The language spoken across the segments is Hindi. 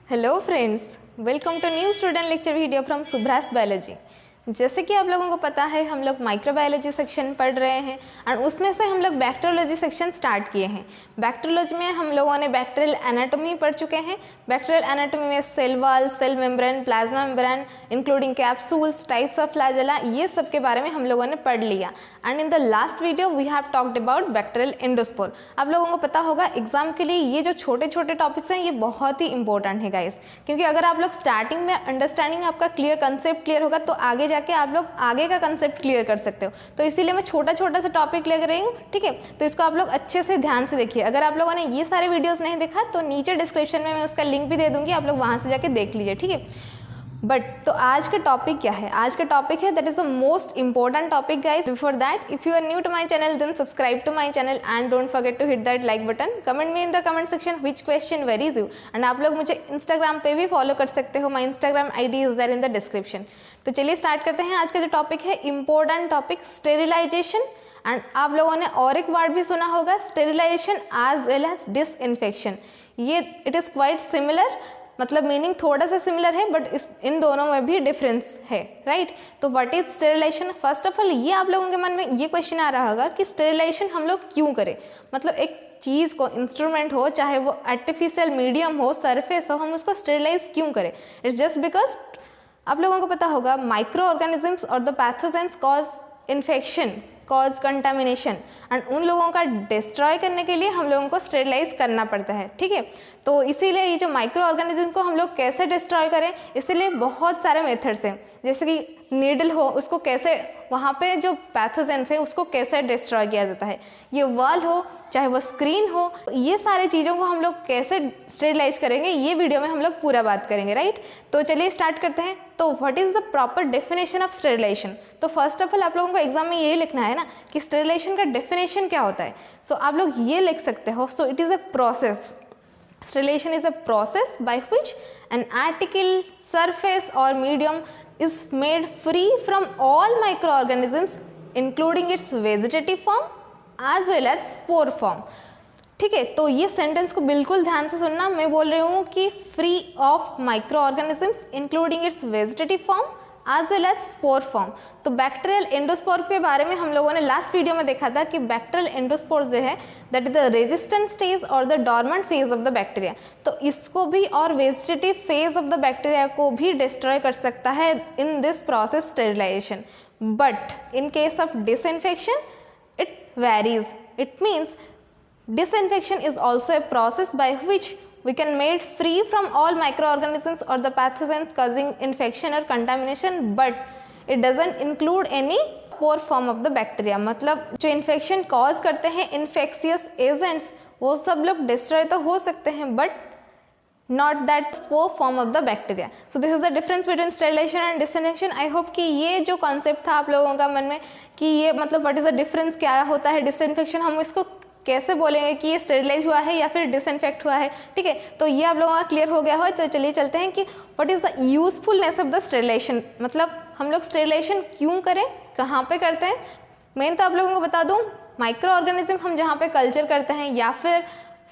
Hello friends, welcome to new student lecture video from सुब्रास बायोलॉजी। जैसे कि आप लोगों को पता है, हम लोग माइक्रोबायोलॉजी सेक्शन पढ़ रहे हैं और उसमें से हम लोग बैक्टीरियोलॉजी सेक्शन स्टार्ट किए हैं। बैक्टीरियोलॉजी में हम लोगों ने बैक्टीरियल एनाटॉमी पढ़ चुके हैं। बैक्टीरियल एनाटॉमी में cell wall, cell membrane, plasma membrane, including capsules, types of flagella, ये सब के बारे में हम लोगों ने पढ़ लिया। And in the last video we have talked about bacterial endospore. आप लोगों को पता होगा एग्जाम के लिए ये जो छोटे छोटे टॉपिक्स हैं ये बहुत ही इंपॉर्टेंट है गाइस, क्योंकि अगर आप लोग स्टार्टिंग में अंडरस्टैंडिंग आपका क्लियर कंसेप्ट क्लियर होगा तो आगे जाके आप लोग आगे का कंसेप्ट क्लियर कर सकते हो। तो इसीलिए मैं छोटा छोटा सा टॉपिक ले रही हूँ, ठीक है। तो इसको आप लोग अच्छे से ध्यान से देखिए। अगर आप लोगों ने ये सारे वीडियोस नहीं देखा तो नीचे डिस्क्रिप्शन में मैं उसका लिंक भी दे दूंगी, आप लोग वहां से जाके देख लीजिए, ठीक है। बट तो आज का टॉपिक क्या है? आज का टॉपिक है that is the most important topic guys. Before that, if you are new to my channel then subscribe to my channel and don't forget to hit that like button. Comment me in the comment section which question varies you. And आप लोग मुझे इंस्टाग्राम पे भी फॉलो कर सकते हो, my Instagram ID is there in the description. तो चलिए स्टार्ट करते हैं। आज का जो टॉपिक है इंपॉर्टेंट टॉपिक, स्टेरिलाइजेशन। एंड आप लोगों ने और एक वर्ड भी सुना होगा, sterilization as well as disinfection. ये इट इज क्वाइट सिमिलर, मतलब मीनिंग थोड़ा सा सिमिलर है बट इन दोनों में भी डिफरेंस है, राइट। तो what is sterilization? First of all ये आप लोगों के मन में ये क्वेश्चन आ रहा होगा कि स्टेरिलाइजेशन हम लोग क्यों करें। मतलब एक चीज को, इंस्ट्रूमेंट हो, चाहे वो आर्टिफिशियल मीडियम हो, सरफेस हो, हम उसको स्टेरिलाइज क्यों करें? इट्स जस्ट बिकॉज आप लोगों को पता होगा माइक्रो ऑर्गेनिजम्स और the pathogens cause infection, cause contamination, and उन लोगों का डिस्ट्रॉय करने के लिए हम लोगों को स्टेरिलाइज करना पड़ता है, ठीक है। तो इसीलिए ये जो माइक्रो ऑर्गेनिज्म को हम लोग कैसे डिस्ट्रॉय करें, इसीलिए बहुत सारे मेथड्स हैं। जैसे कि नीडल हो, उसको कैसे, वहाँ पे जो पैथोजेंस है उसको कैसे डिस्ट्रॉय किया जाता है। ये वॉल हो, चाहे वो स्क्रीन हो, ये सारे चीज़ों को हम लोग कैसे स्टेरिलाइज करेंगे, ये वीडियो में हम लोग पूरा बात करेंगे, राइट। तो चलिए स्टार्ट करते हैं। तो what is the proper definition of sterilization? तो फर्स्ट ऑफ ऑल आप लोगों को एग्जाम में यही लिखना है ना कि स्टेरिलाइजेशन का डेफिनेशन क्या होता है। सो आप लोग ये लिख सकते हो, so it is a process, sterilization is a process by which an article, surface or medium is made free from all microorganisms including its vegetative form as well as spore form। ठीक है, तो ये सेंटेंस को बिल्कुल ध्यान से सुनना। मैं बोल रही हूँ कि free of micro organisms including its vegetative form as well as spore form. तो बैक्टीरियल एंडोस्पोर के बारे में हम लोगों ने लास्ट वीडियो में देखा था कि बैक्टीरियल एंडोस्पोर जो है that is the resistant stage और the dormant phase of the bacteria. तो इसको भी और vegetative phase of the bacteria को भी डिस्ट्रॉय कर सकता है in this process sterilization. But in case of disinfection it varies. It means disinfection is also a process by which we can made free from all microorganisms or the pathogens causing infection or contamination, but it doesn't include any spore form of the bacteria। मतलब जो इन्फेक्शन कॉज करते हैं इन्फेक्शियस एजेंट्स, वो सब लोग डिस्ट्रॉय तो हो सकते हैं but not that spore form of the bacteria। So this is the difference between sterilization and disinfection। I hope कि ये जो कॉन्सेप्ट था आप लोगों का मन में कि ये मतलब what is the difference, क्या होता है डिसइंफेक्शन, हम इसको कैसे बोलेंगे कि ये स्टेरिलाइज हुआ है या फिर डिसइंफेक्ट हुआ है, ठीक है। तो ये आप लोगों का क्लियर हो गया हो। तो चलिए चलते हैं कि what is the usefulness of the sterilization. मतलब हम लोग स्टेरिलाइजेशन क्यों करें, कहाँ पे करते हैं। मेन तो आप लोगों को बता दूं, माइक्रो ऑर्गेनिज्म हम जहाँ पे कल्चर करते हैं या फिर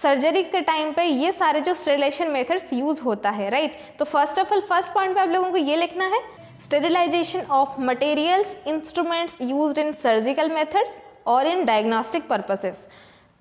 सर्जरी के टाइम पे ये सारे जो स्टेरिलाइजेशन मेथड्स यूज होता है, राइट। तो first of all first point पे आप लोगों को ये लिखना है, sterilization of materials, instruments used in surgical methods और इन डायग्नोस्टिक पर्पसेस।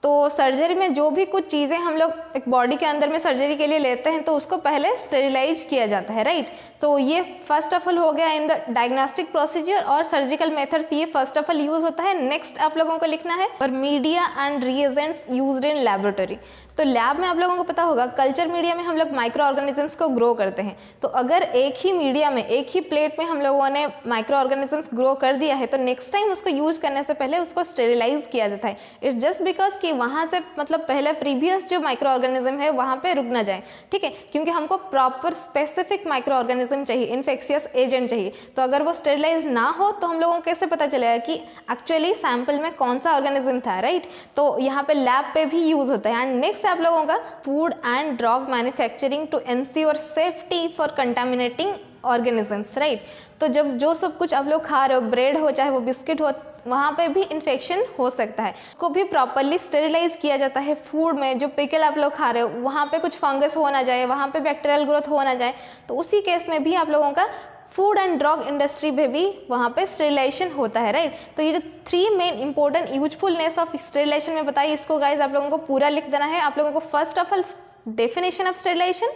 तो सर्जरी में जो भी कुछ चीज़ें हम लोग एक बॉडी के अंदर में सर्जरी के लिए लेते हैं तो उसको पहले स्टेरिलाइज किया जाता है, राइट। तो ये फर्स्ट ऑफ ऑल हो गया इन द डायग्नोस्टिक प्रोसीजर और सर्जिकल मेथड्स, ये फर्स्ट ऑफ ऑल यूज होता है। नेक्स्ट आप लोगों को लिखना है और media and reagents used in laboratory. तो लैब में आप लोगों को पता होगा कल्चर मीडिया में हम लोग माइक्रो ऑर्गेनिजम्स को ग्रो करते हैं। तो अगर एक ही मीडिया में, एक ही प्लेट में हम लोगों ने माइक्रो ऑर्गेनिजम्स ग्रो कर दिया है तो नेक्स्ट टाइम उसको यूज करने से पहले उसको स्टेरिलाइज किया जाता है। इट्स जस्ट बिकॉज कि वहाँ से मतलब पहले प्रीवियस जो माइक्रो ऑर्गेनिज्म है वहाँ पे रुक ना जाए, ठीक है, क्योंकि हमको प्रॉपर स्पेसिफिक माइक्रो ऑर्गेनिज्म चाहिए, इन्फेक्शियस एजेंट चाहिए। तो अगर वो स्टेरिलाइज ना हो तो हम लोगों को कैसे पता चलेगा कि एक्चुअली सैंपल में कौन सा ऑर्गेनिज्म था, राइट। तो यहाँ पे लैब पे भी यूज होता है। एंड नेक्स्ट आप लोगों का food and drug manufacturing to ensure safety for contaminating organisms, right. तो जब जो सब कुछ आप लोग खा रहे हो, ब्रेड हो चाहे वो बिस्किट हो, वहाँ पे भी इन्फेक्शन हो सकता है। उसको भी प्रॉपरली स्टेरिलाइज किया जाता है। फूड में जो पिकल आप लोग खा रहे हो वहाँ पे कुछ फंगस हो ना जाए, वहाँ पे बैक्टीरियल ग्रोथ हो ना जाए, तो उसी केस में भी आप लोगों का फूड एंड ड्रग इंडस्ट्री में भी वहाँ पे स्टेरिलाइजेशन होता है, राइट। तो ये जो 3 main important usefulness of sterilization में बताई, इसको गाइज आप लोगों को पूरा लिख देना है। आप लोगों को first of all definition of sterilization,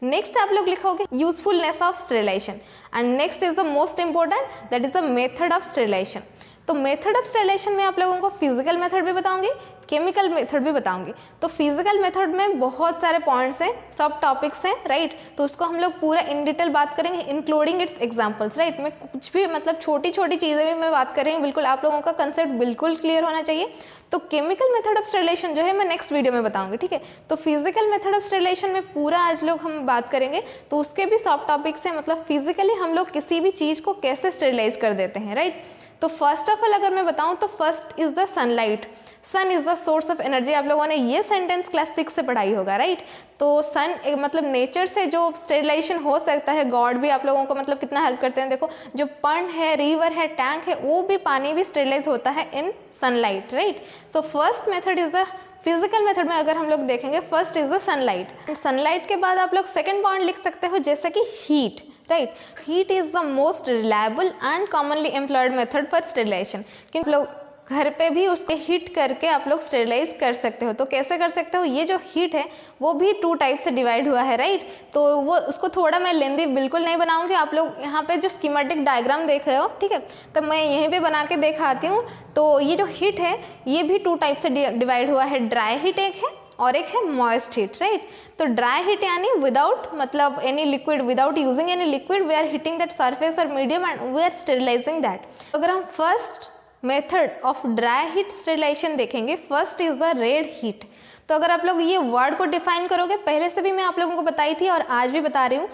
next आप लोग लिखोगे usefulness of sterilization, and next is the most important, that is the method of sterilization. तो मेथड ऑफ स्टेरिलाइजेशन में आप लोगों को फिजिकल मेथड भी बताऊंगी, केमिकल मेथड भी बताऊंगी। तो फिजिकल मेथड में बहुत सारे पॉइंट्स हैं, सब टॉपिक्स हैं, राइट। तो उसको हम लोग पूरा इन डिटेल बात करेंगे, इंक्लूडिंग इट्स एग्जांपल्स, राइट। मैं कुछ भी मतलब छोटी छोटी चीज़ें भी मैं बात करेंगे, बिल्कुल आप लोगों का कंसेप्ट बिल्कुल क्लियर होना चाहिए। तो केमिकल मेथड ऑफ स्टेरिलाइजेशन जो है मैं नेक्स्ट वीडियो में बताऊंगी, ठीक है। तो फिजिकल मेथड ऑफ स्टेरिलाइजेशन में पूरा आज लोग हम बात करेंगे, तो उसके भी सब टॉपिक्स हैं, मतलब फिजिकली हम लोग किसी भी चीज़ को कैसे स्टेरिलाइज कर देते हैं, राइट। तो फर्स्ट ऑफ ऑल अगर मैं बताऊं तो first is the sunlight, sun is the source of energy. आप लोगों ने ये सेंटेंस क्लास 6 से पढ़ाई होगा, राइट। तो सन मतलब नेचर से जो स्टेरिलाइजेशन हो सकता है, गॉड भी आप लोगों को मतलब कितना हेल्प करते हैं। देखो जो पंड है, रिवर है, टैंक है, वो भी पानी भी स्टेरिलाइज होता है इन sunlight, right. So first method is the physical method में अगर हम लोग देखेंगे, first is the sunlight. Sunlight के बाद आप लोग सेकेंड पॉइंट लिख सकते हो जैसे कि heat, right. Heat is the most reliable and commonly employed method for sterilization. क्योंकि लोग घर पे भी उसके हीट करके आप लोग स्टेरिलाइज कर सकते हो। तो कैसे कर सकते हो, ये जो हीट है वो भी 2 टाइप से डिवाइड हुआ है, राइट। तो वो उसको थोड़ा मैं लेंदी बिल्कुल नहीं बनाऊंगी। आप लोग यहाँ पे जो स्कीमेटिक डायग्राम देख रहे हो, ठीक है, तो मैं यहीं पे बना के दिखाती हूँ। तो ये जो हीट है ये भी 2 टाइप से डिवाइड हुआ है, ड्राई हीट एक है और एक है मॉइस्ट हीट, राइट। तो ड्राई हीट यानी विदाउट मतलब any liquid, without using any liquid, we are heating that surface और medium and we are sterilizing that. अगर हम first method of dry heat sterilization देखेंगे, first is the red heat. तो अगर आप लोग ये वर्ड को डिफाइन करोगे, पहले से भी मैं आप लोगों को बताई थी और आज भी बता रही हूँ,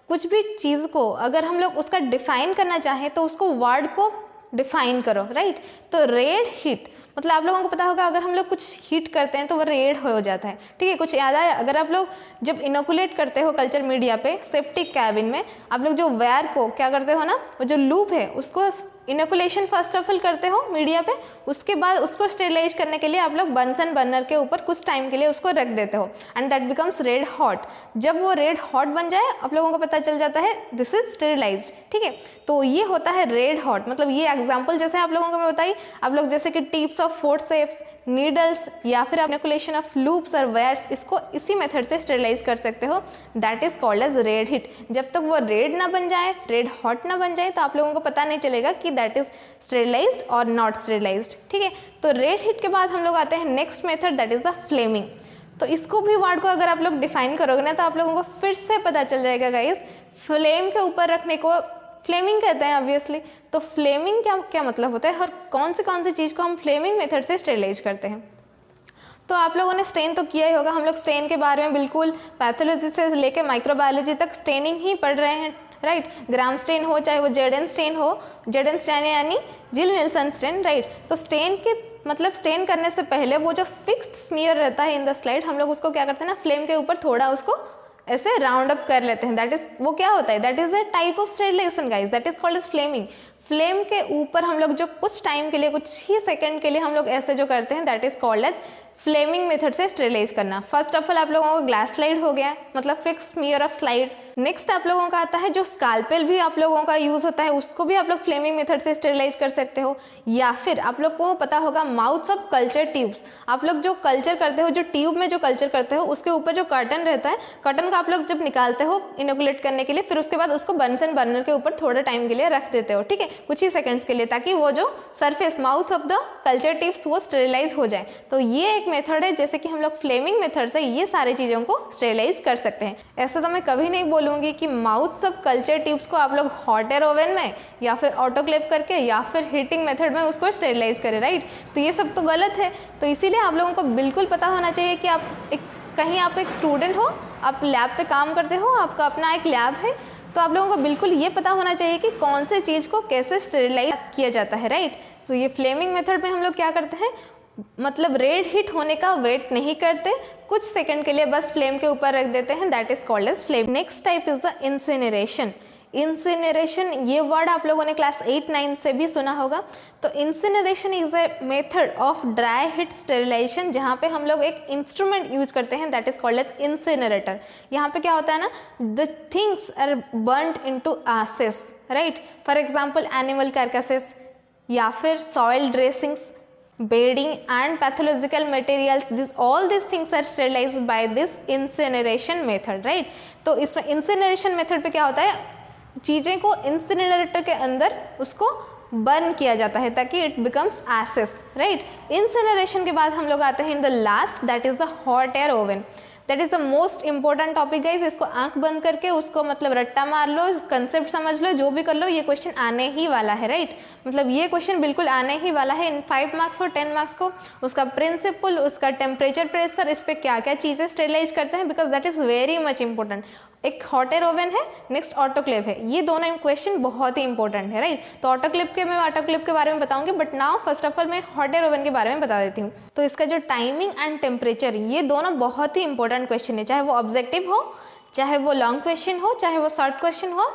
कुछ भी चीज़ को अगर हम लोग उसका डिफाइन करना चाहें तो उसको वर्ड को डिफाइन करो, राइट। तो रेड हीट मतलब आप लोगों को पता होगा, अगर हम लोग कुछ हीट करते हैं तो वो रेड हो जाता है, ठीक है। कुछ याद आया, अगर आप लोग जब इनोकुलेट करते हो कल्चर मीडिया पे सेप्टिक कैबिन में, आप लोग जो वायर को क्या करते हो ना, वो जो लूप है उसको इनोकुलेशन फर्स्ट ऑफ ऑल करते हो मीडिया पे, उसके बाद उसको स्टेरिलाइज करने के लिए आप लोग बंसन बर्नर के ऊपर कुछ टाइम के लिए उसको रख देते हो and that becomes red hot. जब वो रेड हॉट बन जाए आप लोगों को पता चल जाता है दिस इज स्टेरिलाइज्ड, ठीक है। तो ये होता है रेड हॉट। मतलब ये एग्जांपल जैसे आप लोगों को मैं बताई, आप लोग जैसे कि टिप्स ऑफ फोर्सेप्स, नीडल्स या फिर इनोकुलेशन ऑफ लूप्स और वायर्स, इसको इसी मेथड से स्टेरिलाइज कर सकते हो, that is called as red heat. जब तक वो रेड ना बन जाए, रेड हॉट ना बन जाए, तो आप लोगों को पता नहीं चलेगा कि दैट इज स्टेरिलाइज्ड और नॉट स्टेरिलाइज्ड, ठीक है। तो रेड हीट के बाद हम लोग आते हैं next method, that is the flaming. तो इसको भी वर्ड को अगर आप लोग डिफाइन करोगे ना, तो आप लोगों को फिर से पता चल जाएगा गाइस, फ्लेम के ऊपर रखने को फ्लेमिंग कहते हैं ऑब्वियसली। तो फ्लेमिंग क्या मतलब होता है और कौन सी चीज़ को हम फ्लेमिंग मेथड से स्टेरिलाइज करते हैं। तो आप लोगों ने स्टेन तो किया ही होगा, हम लोग स्टेन के बारे में बिल्कुल पैथोलॉजी से लेके माइक्रोबायोलॉजी तक स्टेनिंग ही पढ़ रहे हैं, राइट। ग्राम स्टेन हो चाहे वो जेडन स्टेन हो, जेडन स्टेन यानी जिल निल्सन स्टेन, राइट। तो स्टेन के मतलब स्टेन करने से पहले वो जो फिक्स्ड स्मीयर रहता है इन द स्लाइड, हम लोग उसको क्या करते हैं ना, फ्लेम के ऊपर थोड़ा उसको ऐसे राउंड अप कर लेते हैं। दैट इज वो क्या होता है, that is a type of sterilization guys, that is called as flaming. Flame के ऊपर हम लोग जो कुछ टाइम के लिए, कुछ ही सेकंड के लिए हम लोग ऐसे जो करते हैं, that is called as flaming method से स्टेरिलाइज करना। फर्स्ट ऑफ ऑल आप लोगों को ग्लास स्लाइड हो गया, मतलब fix smear of slide. Next आप लोगों का आता है जो स्काल्पेल भी आप लोगों का यूज होता है, उसको भी आप लोग फ्लेमिंग मेथड से स्टेरिलाइज कर सकते हो। या फिर आप लोग को पता होगा माउथ्स ऑफ कल्चर ट्यूब्स, आप लोग जो कल्चर करते हो, जो ट्यूब में जो कल्चर करते हो, उसके ऊपर जो कर्टन रहता है, कर्टन का आप लोग जब निकालते हो इनोकुलेट करने के लिए, फिर उसके बाद उसको बंसन बर्नर के ऊपर थोड़े टाइम के लिए रख देते हो, ठीक है, कुछ ही सेकंड्स के लिए, ताकि वो जो surface mouth of the culture tips वो स्टेरिलाइज हो जाए। तो ये एक मेथड है जैसे कि हम लोग फ्लेमिंग मेथड से ये सारी चीज़ों को स्टेरिलाइज कर सकते हैं। ऐसा तो मैं कभी नहीं बोलूँगी कि माउथ सब कल्चर ट्यूब्स को आप लोग हॉट एयर ओवन में या फिर ऑटोक्लेव करके या फिर हीटिंग मेथड में उसको स्टेरिलाइज करें, राइट। तो ये सब तो गलत है। तो इसीलिए आप लोगों को बिल्कुल पता होना चाहिए कि आप कहीं आप एक स्टूडेंट हो, आप लैब पे काम करते हो, आपका अपना एक लैब है, तो आप लोगों को बिल्कुल ये पता होना चाहिए कि कौन से चीज़ को कैसे स्टेरिलाइज किया जाता है, राइट। तो ये फ्लेमिंग मेथड में हम लोग क्या करते हैं, मतलब रेड हीट होने का वेट नहीं करते, कुछ सेकंड के लिए बस फ्लेम के ऊपर रख देते हैं, that is called as flame. Next type is the incineration. Incineration, ये वर्ड आप लोगों ने क्लास 8-9 से भी सुना होगा। तो incineration is a method of dry heat sterilization, जहाँ पे हम लोग एक इंस्ट्रूमेंट यूज करते हैं that is called as incinerator. यहाँ पे क्या होता है ना, the things are burned into ashes, right. For example animal carcasses या फिर soil dressings, bedding and pathological materials, this all these things are sterilized by this incineration method, right। तो इस incineration method पे क्या होता है, चीज़ें को इंसिनरेटर के अंदर उसको बर्न किया जाता है ताकि it becomes ashes, right. Incineration के बाद हम लोग आते हैं in the last, that is the hot air oven. That is the most important topic guys. इसको आंख बंद करके उसको मतलब रट्टा मार लो, कंसेप्ट समझ लो, जो भी कर लो, ये क्वेश्चन आने ही वाला है, राइट। मतलब ये क्वेश्चन बिल्कुल आने ही वाला है इन 5 मार्क्स को, 10 मार्क्स को। उसका प्रिंसिपल, उसका टेम्परेचर, प्रेशर, इस पर क्या क्या चीज़ें स्टेरिलाइज करते हैं, because that is very much important. एक हॉट एयर ओवन है, नेक्स्ट ऑटोक्लेव है, ये दोनों क्वेश्चन बहुत ही इंपॉर्टेंट है, राइट। तो ऑटोक्लेव के बारे में बताऊंगी, but now first of all मैं हॉट एयर ओवन के बारे में बता देती हूँ। तो इसका जो टाइमिंग एंड टेम्परेचर, ये दोनों बहुत ही इंपॉर्टेंट क्वेश्चन है, चाहे वो ऑब्जेक्टिव हो, चाहे वो लॉन्ग क्वेश्चन हो, चाहे वो शॉर्ट क्वेश्चन हो,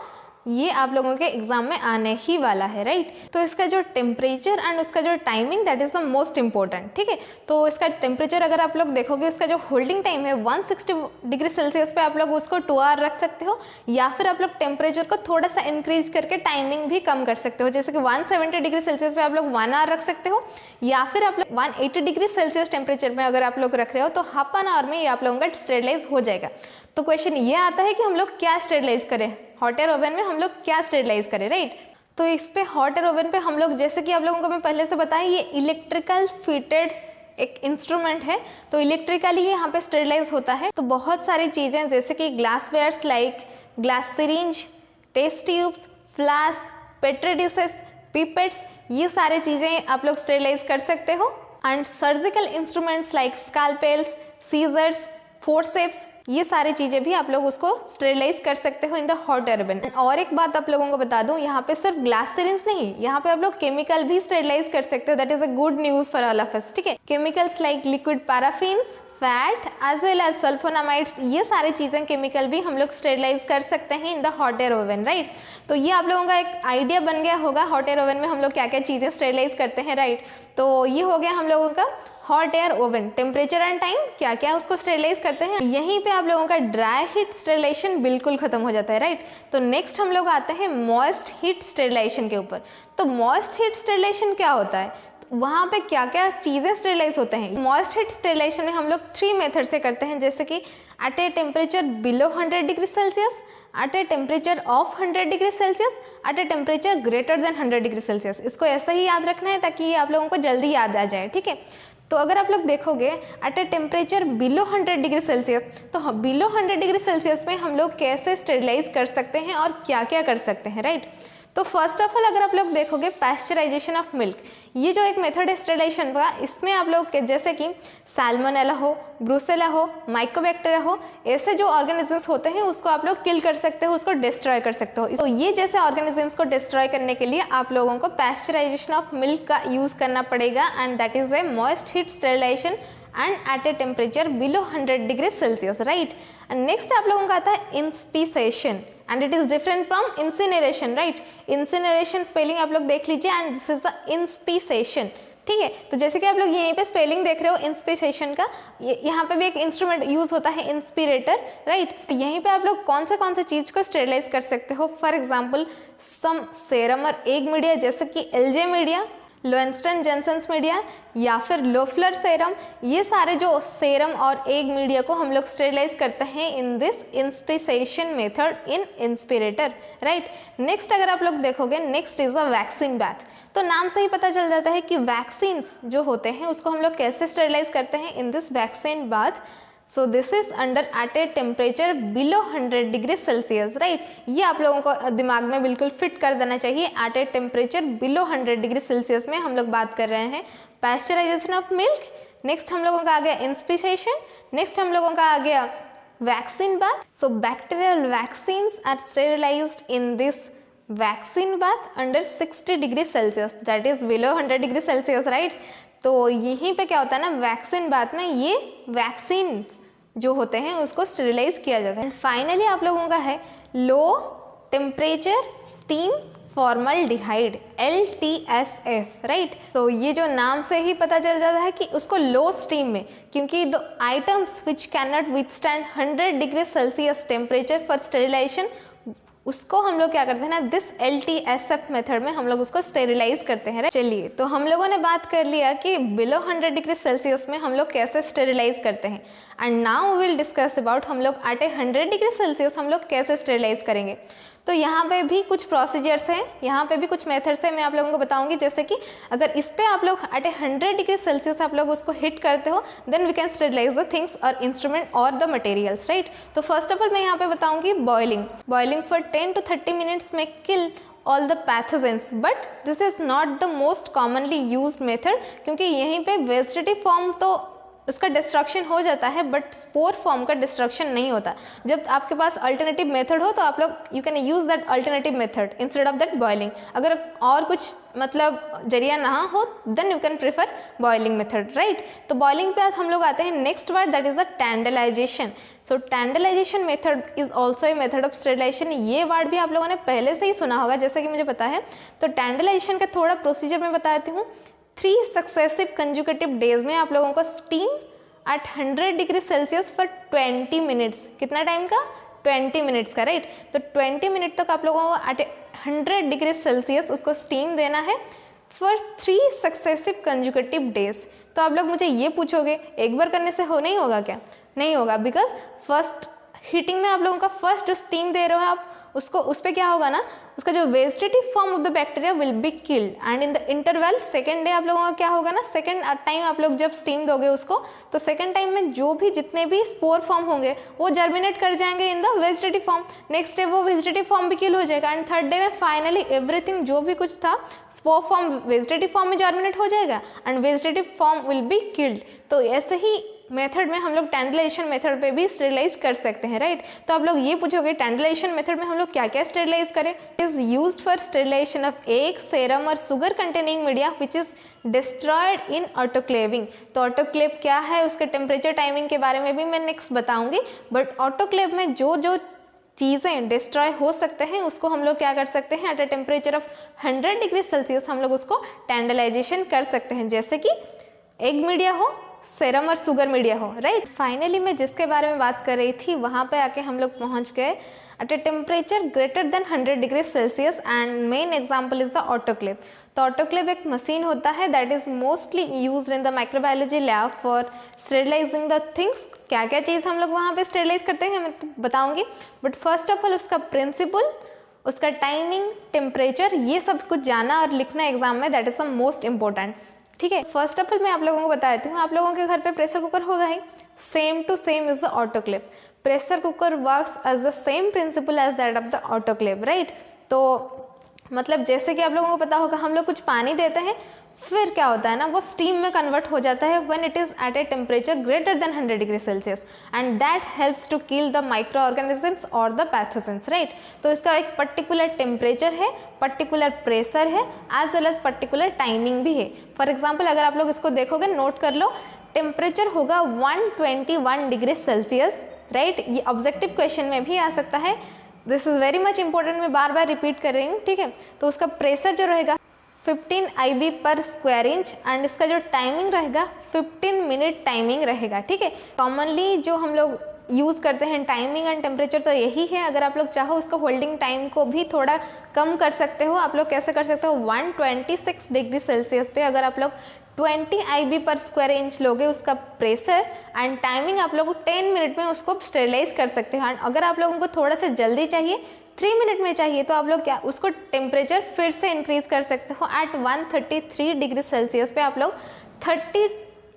ये आप लोगों के एग्जाम में आने ही वाला है, राइट। तो इसका जो टेम्परेचर एंड उसका जो timing, that is the most important, ठीक है। तो इसका टेम्परेचर अगर आप लोग देखोगे, इसका जो होल्डिंग टाइम है 160 डिग्री सेल्सियस पे आप लोग उसको 2 आवर रख सकते हो, या फिर आप लोग टेम्परेचर को थोड़ा सा इंक्रीज करके टाइमिंग भी कम कर सकते हो, जैसे कि 170 डिग्री सेल्सियस पे आप लोग 1 आवर रख सकते हो, या फिर आप लोग 180 डिग्री सेल्सियस टेम्परेचर में अगर आप लोग रख रहे हो तो हाफ एन आवर में ये आप लोगों का स्टेरिलाइज हो जाएगा। तो क्वेश्चन ये आता है कि हम लोग क्या स्टेरिलाइज करें, हॉट एयर ओवन में हम लोग क्या स्टेरिलाइज करें, राइट। तो इस पे हॉट एयर ओवन पे हम लोग, जैसे कि आप लोगों को मैं पहले से बताया, ये इलेक्ट्रिकल फिटेड एक इंस्ट्रूमेंट है, तो इलेक्ट्रिकली यहाँ पे स्टेरिलाइज होता है। तो बहुत सारी चीज़ें जैसे कि glasswares like glass syringe, test tubes, flask, petri dishes, pipettes, ये सारी चीज़ें आप लोग स्टेरिलाइज कर सकते हो। And surgical instruments like scalpels, scissors, forceps, ये सारी चीजें भी आप लोग उसको स्टेरिलाइज कर सकते हो in the hot air oven. और एक बात आप लोगों को बता दूं, यहाँ पे सिर्फ ग्लास सिरिंज नहीं, यहाँ पे आप लोग केमिकल भी स्टेरिलाइज कर सकते हो, that is a good news for all of us, ठीक है। Chemicals like liquid paraffins, fat as well as sulphonamides, ये सारी चीजें केमिकल भी हम लोग स्टेरिलाइज कर सकते हैं in the hot air oven, right. तो ये आप लोगों का एक आइडिया बन गया होगा हॉट एयर ओवन में हम लोग क्या क्या चीजें स्टेरिलाइज करते हैं, राइट। तो ये हो गया हम लोगों का hot air oven, temperature and time, क्या क्या उसको स्टेरिलाइज करते हैं। यहीं पे आप लोगों का ड्राई हीट स्टेरिलाइजेशन बिल्कुल खत्म हो जाता है, राइट। तो नेक्स्ट हम लोग आते हैं मॉइस्ट हीट स्टेरिलाइजेशन के ऊपर। तो मॉइस्ट हीट स्टेरिलाइजेशन क्या होता है, वहाँ पे क्या क्या चीज़ें स्टेरिलाइज होते हैं। मॉइस्ट हीट स्टेरिलाइजेशन में हम लोग 3 मेथड से करते हैं, जैसे कि at a temperature below 100 degree Celsius, at a temperature of 100 degree Celsius, at a temperature greater than 100 degree Celsius. इसको ऐसा ही याद रखना है ताकि ये आप लोगों को जल्दी याद आ जाए, ठीक है। तो अगर आप लोग देखोगे at a temperature below 100 degree Celsius, तो बिलो 100 डिग्री सेल्सियस में हम लोग कैसे स्टेरिलाइज कर सकते हैं और क्या क्या कर सकते हैं, राइट। तो फर्स्ट ऑफ ऑल अगर आप लोग देखोगे पैस्चराइजेशन ऑफ मिल्क, ये जो एक मेथड है स्टेरिलाइजेशन का, इसमें आप लोग जैसे कि सैल्मोनेला हो, ब्रुसेला हो, माइकोबैक्टीरिया हो, ऐसे जो ऑर्गेनिजम्स होते हैं उसको आप लोग किल कर सकते हो, उसको डिस्ट्रॉय कर सकते हो। तो ये जैसे ऑर्गेनिजम्स को डिस्ट्रॉय करने के लिए आप लोगों को पैस्चराइजेशन ऑफ मिल्क का यूज करना पड़ेगा, and that is a moist heat sterilization and at a temperature below 100 degree Celsius, right. And next आप लोगों का आता है inspissation, and it is different from incineration, right. Incineration spelling आप लोग देख लीजिए, and this is the inspissation, ठीक है। तो जैसे कि आप लोग यहीं पे स्पेलिंग देख रहे हो इंस्पीसेशन का, यहाँ पे भी एक इंस्ट्रूमेंट यूज होता है इंस्पिरेटर, राइट। तो यहीं पे आप लोग कौन से चीज को स्टेरिलाइज कर सकते हो, फॉर एग्जाम्पल सम सेरम और एग मीडिया, जैसे कि एलजे मीडिया, लोएंस्टन जेनसन्स मीडिया, या फिर लोफलर सेरम, ये सारे जो सेरम और एग मीडिया को हम लोग स्टेरिलाइज करते हैं in this inspissation method in inspirator, right. Next अगर आप लोग देखोगे, next is a vaccine bath. तो नाम से ही पता चल जाता है कि वैक्सीन्स जो होते हैं उसको हम लोग कैसे स्टेरिलाइज करते हैं in this vaccine bath. So this is under at a temperature below 100 degree Celsius, right. ये आप लोगों को दिमाग में बिल्कुल फिट कर देना चाहिए, at a temperature below 100 degree Celsius में हम लोग बात कर रहे हैं पैस्चराइजेशन ऑफ मिल्क। नेक्स्ट हम लोगों का आ गया इंस्पीसेशन, नेक्स्ट हम लोगों का आ गया vaccine bath. So bacterial vaccines are sterilized in this vaccine bath under 60 degree Celsius, that is below 100 degree Celsius, right. तो यहीं पे क्या होता है ना, वैक्सीन बाथ में ये वैक्सीन जो होते हैं उसको स्टेरिलाइज किया जाता है। एंड फाइनली आप लोगों का है low temperature steam formaldehyde LTSF, right. तो ये जो नाम से ही पता चल जाता है कि उसको लो स्टीम में, क्योंकि the items which can not withstand 100 degree Celsius temperature for sterilization, उसको हम लोग क्या करते हैं ना, दिस LTSF मेथड में हम लोग उसको स्टेरिलाइज करते हैं। चलिए, तो हम लोगों ने बात कर लिया कि बिलो 100 डिग्री सेल्सियस में हम लोग कैसे स्टेरिलाइज करते हैं, and now will discuss about हम लोग एट 100 डिग्री सेल्सियस हम लोग कैसे स्टेरिलाइज करेंगे। तो यहाँ पे भी कुछ प्रोसीजर्स हैं, यहाँ पे भी कुछ मेथड्स हैं, मैं आप लोगों को बताऊंगी। जैसे कि अगर इस पे आप लोग एट 100 डिग्री सेल्सियस आप लोग उसको हिट करते हो, then we can sterilize the things और इंस्ट्रूमेंट और द मटेरियल्स, राइट। तो फर्स्ट ऑफ ऑल मैं यहाँ पे बताऊंगी बॉइलिंग फॉर 10 to 30 मिनट्स में किल all the pathogens, but this is not the most commonly used method, क्योंकि यहीं पे वेजिटेटिव फॉर्म तो उसका डिस्ट्रक्शन हो जाता है, बट स्पोर फॉर्म का डिस्ट्रक्शन नहीं होता। जब आपके पास अल्टरनेटिव मेथड हो तो आप लोग you can use that alternative method instead of that boiling. अगर और कुछ मतलब जरिया ना हो, then you can prefer boiling method, right. तो बॉइलिंग पे हम लोग आते हैं next word, that is the tyndallization. So tyndallization method is also a method of sterilization. ये वर्ड भी आप लोगों ने पहले से ही सुना होगा, जैसे कि मुझे पता है। तो टैंडलाइजेशन का थोड़ा प्रोसीजर मैं बता देती हूँ। 3 सक्सेसिव कंजुकेटिव डेज में आप लोगों को steam eight 100 degree Celsius for 20 minutes, कितना टाइम का, 20 मिनट्स का, राइट। तो 20 मिनट तक आप लोगों को एट 100 डिग्री सेल्सियस उसको स्टीम देना है फॉर 3 सक्सेसिव कंजुकेटिव डेज। तो आप लोग मुझे ये पूछोगे एक बार करने से नहीं होगा क्या? नहीं होगा, बिकॉज फर्स्ट हीटिंग में आप लोगों का फर्स्ट जो स्टीम दे रहे हो आप उसको, उस पर क्या होगा ना, उसका जो vegetative form of the bacteria will be killed, and in the interval second day आप लोगों का क्या होगा ना, सेकेंड टाइम आप लोग जब स्टीम दोगे उसको, तो सेकेंड टाइम में जो भी जितने भी स्पोर फॉर्म होंगे वो जर्मिनेट कर जाएंगे in the vegetative form. Next day वो वेजिटेटिव फॉर्म भी किल हो जाएगा, एंड थर्ड डे में फाइनली एवरीथिंग जो भी कुछ था स्पोर फॉर्म वेजिटेटिव फॉर्म में जर्मिनेट हो जाएगा and vegetative form will be killed. तो ऐसे ही मेथड में हम लोग टैंडलाइजेशन मेथड पे भी स्टेरिलाइज कर सकते हैं, राइट। तो आप लोग ये पूछोगे टैंडलाइजेशन मेथड में हम लोग क्या क्या स्टेरिलाइज करें। Is used for sterilization of egg, serum और sugar containing media which is destroyed in autoclaving. तो ऑटोक्लेव क्या है, उसके टेम्परेचर टाइमिंग के बारे में भी मैं नेक्स्ट बताऊंगी, बट ऑटोक्लेव में जो जो चीज़ें डिस्ट्रॉय हो सकते हैं उसको हम लोग क्या कर सकते हैं, eight a temperature of 100 degree Celsius हम लोग उसको टैंडलाइजेशन कर सकते हैं, जैसे कि एग मीडिया हो, सेरम और शुगर मीडिया हो, राइट। फाइनली मैं जिसके बारे में बात कर रही थी वहाँ पे आके हम लोग पहुँच गए at a temperature greater than 100 degree Celsius, and main example is the autoclave. तो ऑटोक्लेव एक मशीन होता है that is mostly used in the microbiology lab for sterilizing the things. क्या क्या चीज़ हम लोग वहाँ पे स्टेरिलाइज करते हैं मैं तो बताऊँगी, बट फर्स्ट ऑफ ऑल उसका प्रिंसिपल, उसका टाइमिंग, टेम्परेचर, ये सब कुछ जाना और लिखना एग्जाम में, that is the most important, ठीक है। फर्स्ट ऑफ ऑल मैं आप लोगों को बता देती हूँ, आप लोगों के घर पे प्रेशर कुकर होगा ही, same to same is the autoclave. Pressure cooker works as the same principle as that of the autoclave, right. तो मतलब जैसे कि आप लोगों को पता होगा हम लोग कुछ पानी देते हैं, फिर क्या होता है ना, वो स्टीम में कन्वर्ट हो जाता है when it is at a temperature greater than 100 degree Celsius, and that helps to kill the micro organisms और द पैथोजेंस, राइट। तो इसका एक पर्टिकुलर टेम्परेचर है, पर्टिकुलर प्रेशर है, as well as particular timing भी है। फॉर एग्जाम्पल अगर आप लोग इसको देखोगे, नोट कर लो, टेम्परेचर होगा 121 डिग्री सेल्सियस, राइट। ये ऑब्जेक्टिव क्वेश्चन में भी आ सकता है, this is very much important, मैं बार बार रिपीट कर रही हूँ, ठीक है। तो उसका प्रेशर जो रहेगा 15 IB पर स्क्वायर इंच, एंड इसका जो टाइमिंग रहेगा 15 मिनट टाइमिंग रहेगा, ठीक है। कॉमनली जो हम लोग यूज़ करते हैं टाइमिंग एंड टेम्परेचर तो यही है। अगर आप लोग चाहो उसको होल्डिंग टाइम को भी थोड़ा कम कर सकते हो। आप लोग कैसे कर सकते हो, 126 डिग्री सेल्सियस पे अगर आप लोग 20 IB पर स्क्वायर इंच लोगे उसका प्रेशर, एंड टाइमिंग आप लोग 10 मिनट में उसको स्टेरिलाइज कर सकते हो। एंड अगर आप लोगों को थोड़ा सा जल्दी चाहिए, 3 मिनट में चाहिए, तो आप लोग क्या उसको टेम्परेचर फिर से इंक्रीज कर सकते हो। एट 133 डिग्री सेल्सियस पे आप लोग 30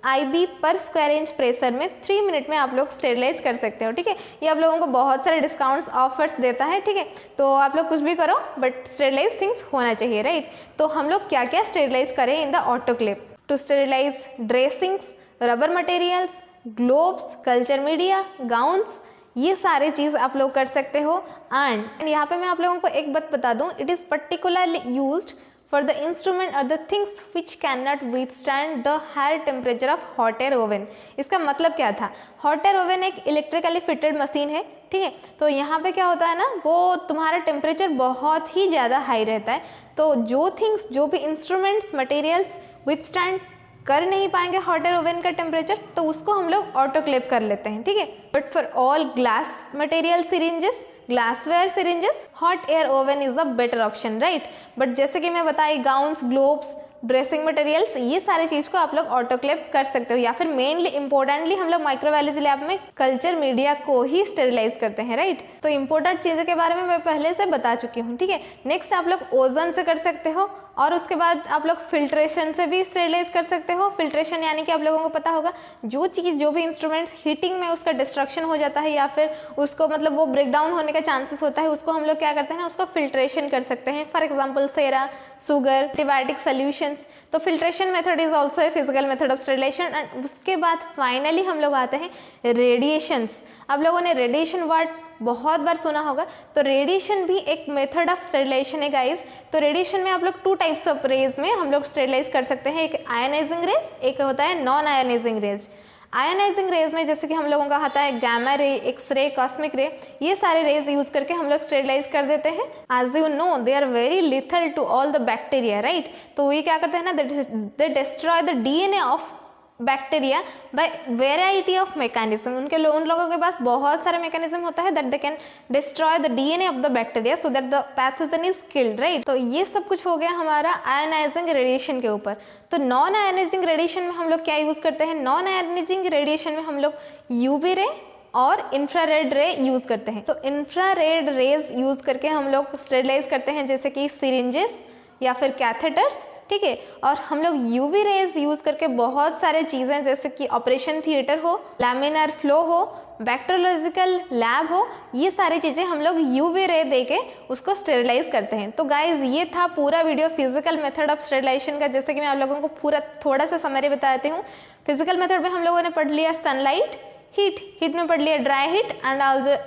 IB पर स्क्वायर इंच प्रेशर में 3 मिनट में आप लोग स्टेरिलाइज कर सकते हो, ठीक है। ये आप लोगों को बहुत सारे डिस्काउंट्स ऑफर्स देता है, ठीक है। तो आप लोग कुछ भी करो बट स्टेरिलाइज थिंग्स होना चाहिए, राइट। तो हम लोग क्या क्या स्टेरिलाइज करें in the autoclave, to sterilize dressings, rubber materials, gloves, culture media, gowns, ये सारे चीज़ आप लोग कर सकते हो। एंड यहाँ पे मैं आप लोगों को एक बात बता दूँ, it is particularly used for the instrument or the things which cannot withstand the higher temperature of hot air oven। इसका मतलब क्या था? हॉट एयर ओवन एक इलेक्ट्रिकली फिटेड मशीन है, ठीक है। तो यहाँ पे क्या होता है ना, वो तुम्हारा टेम्परेचर बहुत ही ज़्यादा हाई रहता है। तो जो थिंग्स, जो भी इंस्ट्रूमेंट्स, मटेरियल्स विथस्टैंड कर नहीं पाएंगे हॉट एयर ओवन का टेम्परेचर, तो उसको हम लोग ऑटोक्लेव कर लेते हैं, ठीक है। But for all glass material syringes, glassware syringes, hot air oven is the better option, right. But जैसे कि मैं बताई, गाउन्स, ग्लोब्स, ड्रेसिंग मटेरियल्स, ये सारी चीज को आप लोग ऑटोक्लेव कर सकते हो, या फिर मेनली इंपॉर्टेंटली हम लोग माइक्रोबायोलॉजी लैब में कल्चर मीडिया को ही स्टेरिलाइज करते हैं, राइट। तो इंपॉर्टेंट चीज़ों के बारे में मैं पहले से बता चुकी हूँ, ठीक है। नेक्स्ट आप लोग ओजन से कर सकते हो, और उसके बाद आप लोग फिल्ट्रेशन से भी स्टेरिलाइज कर सकते हो। फिल्ट्रेशन यानी कि आप लोगों को पता होगा, जो चीज़, जो भी इंस्ट्रूमेंट्स हीटिंग में उसका डिस्ट्रक्शन हो जाता है या फिर उसको मतलब वो ब्रेक डाउन होने का चांसेस होता है, उसको हम लोग क्या करते हैं ना, उसको फिल्ट्रेशन कर सकते हैं। For example sera, sugar, antibiotic solutions. तो filtration method is also a physical method of sterilization. And उसके बाद फाइनली हम लोग आते हैं रेडिएशंस। आप लोगों ने रेडिएशन वर्ड बहुत बार सुना होगा, तो रेडिएशन भी एक मेथड ऑफ स्टेरिलाइजेशन है गाइस। तो रेडिएशन में आप लोग 2 टाइप्स ऑफ रेज में हम लोग स्टेरिलाइज कर सकते हैं, एक आयनाइजिंग रेज, एक होता है non ionizing rays. Ionizing rays में जैसे कि हम लोगों का आता है गामा रे, एक्सरे, कॉस्मिक रे, ये सारे रेज यूज करके हम लोग स्टेरिलाइज कर देते हैं। As you know they are very lethal to all the bacteria, right. तो ये क्या करते हैं ना, they destroy the DNA of bacteria by variety of mechanism. उन लोगों के पास बहुत सारे मैकेनिज्म होता है that they can destroy the DNA of the bacteria so that the pathogen is killed, right. तो ये सब कुछ हो गया हमारा आयनाइजिंग रेडिएशन के ऊपर। तो नॉन आयनाइजिंग रेडिएशन में हम लोग क्या यूज करते हैं? नॉन आयनाइजिंग रेडिएशन में हम लोग यूवी रे और इंफ्रारेड रे यूज करते हैं। तो इंफ्रारेड रेज यूज करके हम लोग स्टेरिलाइज करते हैं, जैसे कि सिरिंजेस या फिर कैथेटर्स, ठीक है। और हम लोग यूवी रेज यूज करके बहुत सारे चीजें, जैसे कि ऑपरेशन थिएटर हो, लैमिनार फ्लो हो, बैक्टीरियोलॉजिकल लैब हो, ये सारी चीजें हम लोग यूवी रे देके उसको स्टेरिलाइज करते हैं। तो गाइज ये था पूरा video physical method of sterilization का। जैसे कि मैं आप लोगों को पूरा थोड़ा सा समरी बताती हूँ। फिजिकल मेथड में हम लोगों ने पढ़ लिया सनलाइट, हीट में पढ़ लिया dry heat and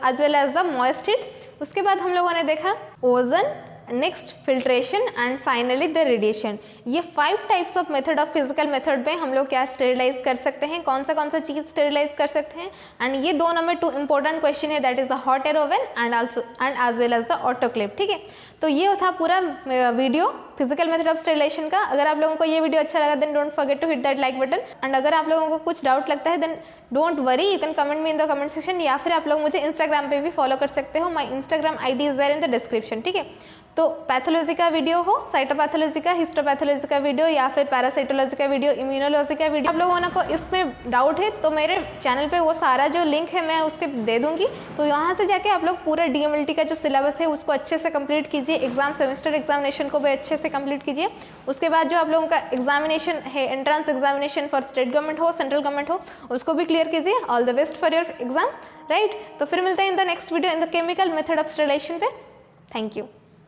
as well as the moist heat. उसके बाद हम लोगों ने देखा ozone, next filtration and finally the radiation. ये 5 types of method of physical method में हम लोग क्या स्टेरिलाइज कर सकते हैं, कौन सा चीज स्टेरिलाइज कर सकते हैं। एंड ये 2 नंबर 2 इंपॉर्टेंट क्वेश्चन है, that is the hot air oven and as well as the autoclave, ठीक है। तो ये था पूरा video physical method of sterilization का। अगर आप लोगों को ये वीडियो अच्छा लगा then don't forget to hit that like button. And अगर आप लोगों को कुछ डाउट लगता है then don't worry, you can comment me in the comment section, या फिर आप लोग मुझे इंस्टाग्राम पे भी फॉलो कर सकते हो। My Instagram ID is there in the description, ठीक है। तो पैथोलॉजी का वीडियो हो, साइटोपैथोलॉजी का, हिस्टोपैथोलॉजी का वीडियो, या फिर पैरासाइटोलॉजी का वीडियो, इम्यूनोलॉजी का वीडियो, आप लोगों को इसमें डाउट है तो मेरे चैनल पे वो सारा जो लिंक है मैं उसके दे दूंगी। तो यहाँ से जाके आप लोग पूरा DMLT का जो सिलेबस है उसको अच्छे से कंप्लीट कीजिए। एग्जाम सेमेस्टर एग्जामिनेशन को भी अच्छे से कंप्लीट कीजिए। उसके बाद जो आप लोगों का एग्जामिनेशन है, entrance examination for state government हो, सेंट्रल गवर्नमेंट हो, उसको भी क्लियर कीजिए। All the best for your exam, right. तो फिर मिलते हैं in the next video in the chemical method of sterilization पे। Thank you.